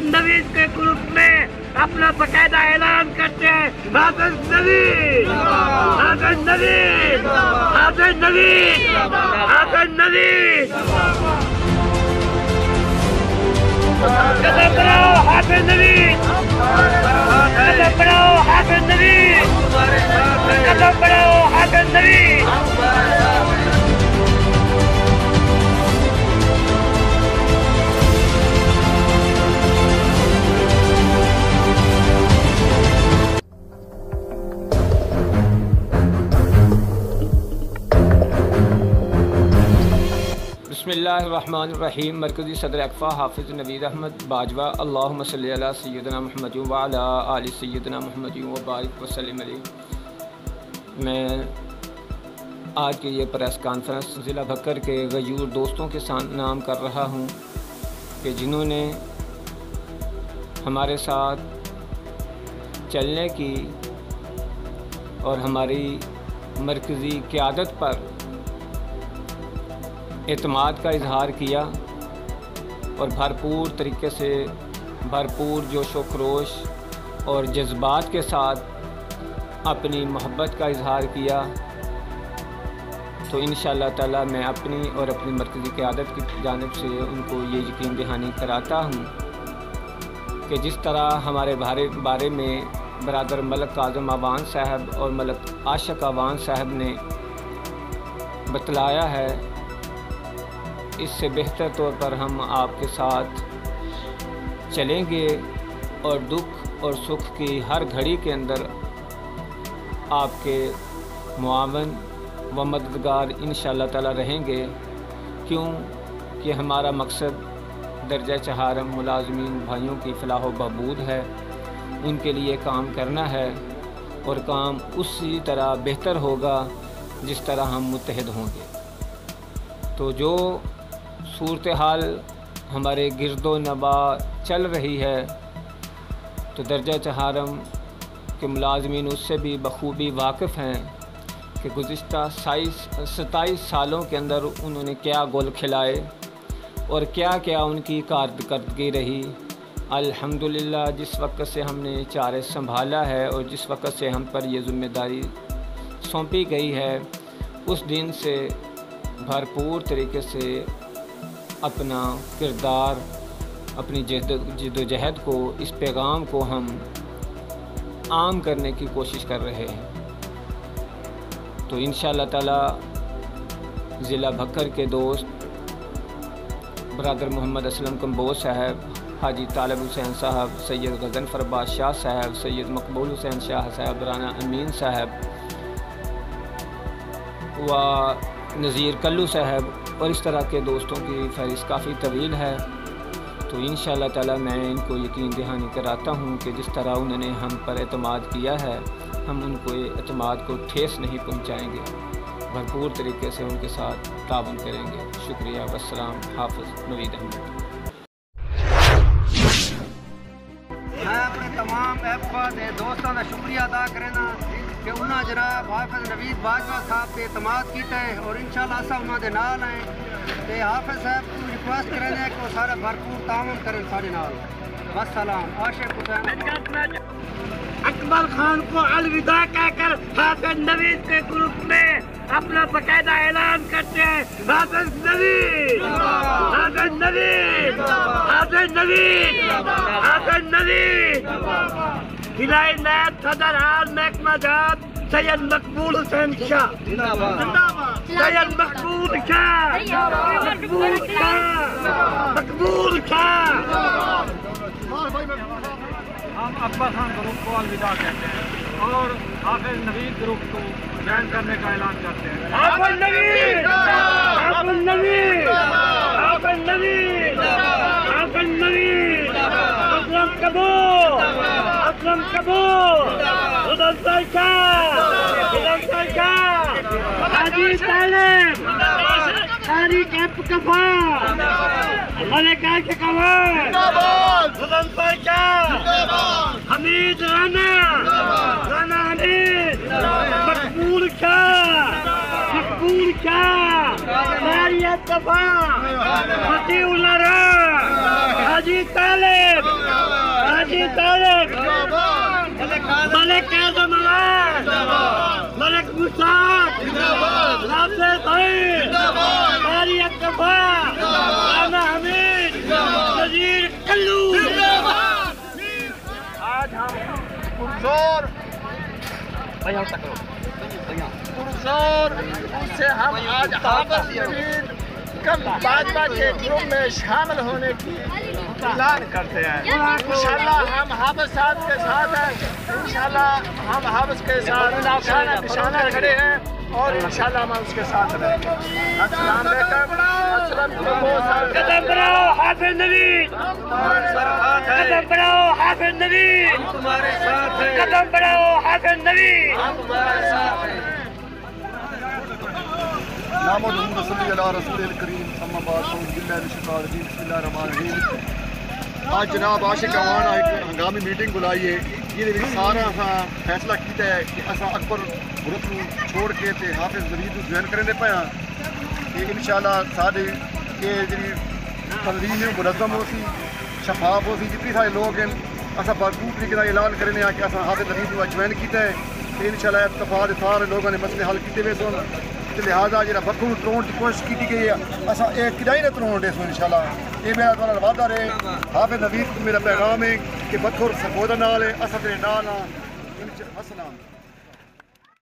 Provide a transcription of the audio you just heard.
हाफिज नवीद के ग्रुप में अपना बकायदा ऐलान करते हैं, हाफिज नवीद, हाफिज नवीद, हाफिज नवीद, हाफिज नवीद। कदम बढ़ाओ हाफिज नवीद, कदम बढ़ाओ हाफिज नवीद, कदम बढ़ाओ हाफिज नवीद। बिस्मिल्लाहिर्रहमानिर्रहीम। मरकज़ी सदर अक़फ़ा हाफिज़ नवीद अहमद बाजवा अल्लाहुम्मा सल्ली अला सय्यिदना मुहम्मद व अला आलि सय्यिदना मुहम्मद व बारिक व सल्लिम अलैहि। मैं आज की ये प्रेस कॉन्फ्रेंस ज़िला भक्कर के गयूर दोस्तों के साथ नाम कर रहा हूँ कि जिन्होंने हमारे साथ चलने की और हमारी मरकज़ी क़यादत पर एतमाद का इजहार किया और भरपूर तरीके से भरपूर जोश व खरोश और जज्बात के साथ अपनी मोहब्बत का इजहार किया। तो इंशाअल्लाह ताला मैं अपनी और अपनी मरकज़ी क़यादत की जानिब से उनको ये यकीन दहानी कराता हूँ कि जिस तरह हमारे बारे में बरादर मलक काज़म आवान साहब और मलक आशिक आवान साहब ने बतलाया है, इससे बेहतर तौर पर हम आपके साथ चलेंगे और दुख और सुख की हर घड़ी के अंदर आपके मुआवन व मददगार इंशाअल्लाह ताला रहेंगे। क्यों कि हमारा मकसद दर्जा चहारम मुलाज़मीन भाइयों की फलाह व बहबूद है, उनके लिए काम करना है और काम उसी तरह बेहतर होगा जिस तरह हम मुत्तहिद होंगे। तो जो सूरत हाल हमारे गिरदो नबा चल रही है तो दर्जा चहारम के मुलाज़मीन उससे भी बखूबी वाकिफ़ हैं कि गुज़िश्ता 27 सालों के अंदर उन्होंने क्या गोल खिलाए और क्या क्या उनकी कारकर्दगी रही। अल्हम्दुलिल्लाह जिस वक्त से हमने चारे संभाला है और जिस वक्त से हम पर यह ज़िम्मेदारी सौंपी गई है उस दिन से भरपूर तरीके से अपना किरदार, अपनी जद्दोजहद को, इस पैगाम को हम आम करने की कोशिश कर रहे हैं। तो इंशाअल्लाह ताला ज़िला भक्कर के दोस्त बरादर मोहम्मद असलम कंबोज साहब, हाजी तालब हुसैन साहब, सैयद गज़नफ़र बादशाह साहब, सैयद मकबूल हुसैन शाह साहब, राना अमीन साहब व नज़ीर कल्लू साहब और इस तरह के दोस्तों की फहरिस्त काफ़ी तवील है। तो इंशाअल्लाह ताला मैं इनको यकीन दहानी कराता हूँ कि जिस तरह उन्होंने हम पर एतमाद किया है हम उनको एतमाद को ठेस नहीं पहुँचाएँगे, भरपूर तरीके से उनके साथ ताउन करेंगे। शुक्रिया। वस्सलाम। हाफिज़ नवीद अहमद। मैं अपने तमाम दोस्तों का शुक्रिया अदा करना कि उन्होंने जनाब हाफिज नवीद बाजवा साहब पे एतमाद किया है और इंशाअल्लाह सब उन्होंने नाल हैं। तो हाफिज साहब को रिक्वेस्ट करें कि वो सारा भरपूर ताउन करें साढ़े नाल। वस्सलाम। आशिक हुसैन अकबर खान को अलविदा कहकर हाफिज नवीद के ग्रुप में अपना बकायदा ऐलान करते हैं, हाफिज नवीद, हाफिज नवीद, हाफिज नवीद, हाफिज नवीद। खिलाई नायब सदर हाल महकमा जात सैयद मकबूल हुसैन शाह, सैयद मकबूल शाह, मकबूल शाह, मकबूल शाह। हम अकबर खान ग्रुप को अलविदा कहते हैं और हाफिज नवीद ग्रुप को ज्वाइन करने का ऐलान करते हैं। हाफिज नवीद, हाफिज नवीद, हाफिज नवीद, हाफिज नवीद। असलम कबूल, असलम कबूल, हुसैन शाह, हुसैन शाह, हाजी तालिब, हाजी कैंप कफा, मलिक आशिक आवान, हुसैन शाह, हमीद राना, राना हमीद, मकबूल शाह, मकबूल शाह, मारिया तफा, फतेह उल्लाह, हाजी तालिब, हाजी तालिब, मलिक आज़म अवान, मलिक मुसाद, नासिर भाई, कारी अक्तफा, राना हमीद, नज़ीर कल्लू। आज हम पुरजोर से हम आज हाफिज नवीद कम भाजपा के ग्रुप में शामिल होने की ऐलान करते हैं। इंशाल्लाह हम हाफिज साहब के साथ हैं, इंशाल्लाह हम हाफिज के साथ निशाना निशाना खड़े हैं और इंशाल्लाह हम उसके साथ रहेंगे। अस्सलाम वालेकुम। कदम बढ़ाओ हाफिज नवीद, कदम बढ़ाओ हाफिज नवीद, तुम्हारे साथ हैं, कदम बढ़ाओ हाफिज नवीद। तुम्हारे साथ हैं। आज जनाब आशिक अवान एक हंगामी मीटिंग बुलाई है, ये सारा असा फैसला किया है कि असा अकबर ग्रुप को छोड़ के ते हाफिज नवीद को ज्वाइन करने पे कि इंशाल्लाह साड़ी ये जी तंजीम मुनज़्ज़म हो सी, शफाफ हो सी, जितने सारे लोग हैं असा भरपूर तरीके का ऐलान करने कि असा हाफिज नवीद को ज्वाइन किया है। इंशाल्लाह इत्तफाक सारे लोगों ने मसले हल किए हुए सन, लिहाजा जो बखू त्रोण की कोशिश की गई है असा एक किदाई ने त्रोण दे इंशाल्लाह। ये मेरा तुम्हारा वादा रहे। हाफिज नवीद मेरा पैगाम है कि बखुर सकोदा नाल है, असा तेरे नाल। अस्सलाम।